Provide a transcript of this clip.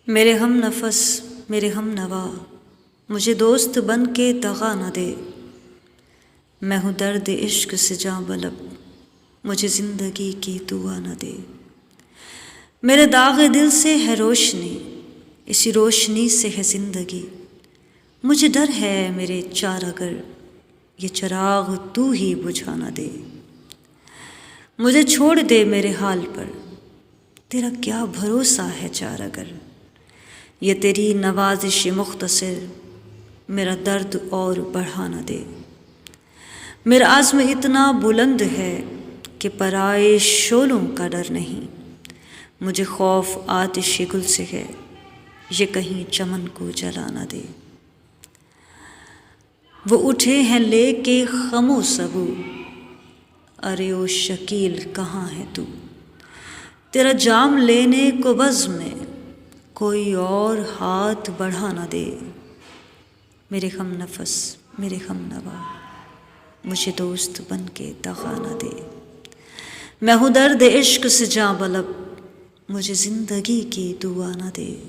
میرے ہم نفس میرے ہم نوا مجھے دوست بن کے دغا نہ دے، میں ہوں درد عشق سے جاں بلب مجھے زندگی کی دعا نہ دے۔ میرے داغ دل سے ہے روشنی، اسی روشنی سے ہے زندگی، مجھے ڈر ہے میرے چار اگر یہ چراغ تو ہی بجھا نہ دے۔ مجھے چھوڑ دے میرے حال پر، تیرا کیا بھروسہ ہے چار اگر، یہ تیری نوازش مختصر میرا درد اور بڑھا نہ دے۔ میرا عزم اتنا بلند ہے کہ پرائے شعلوں کا ڈر نہیں، مجھے خوف آتش گل سے ہے یہ کہیں چمن کو جلا نہ دے۔ وہ اٹھے ہیں لے کے غم و سبو، ارے او شکیل کہاں ہے تو، تیرا جام لینے کو بزم میں کوئی اور ہاتھ بڑھا نہ دے۔ میرے ہم نفس میرے ہم نوا مجھے دوست بن کے دغا نہ دے، میں ہوں درد عشق سے جاں بلب مجھے زندگی کی دعا نہ دے۔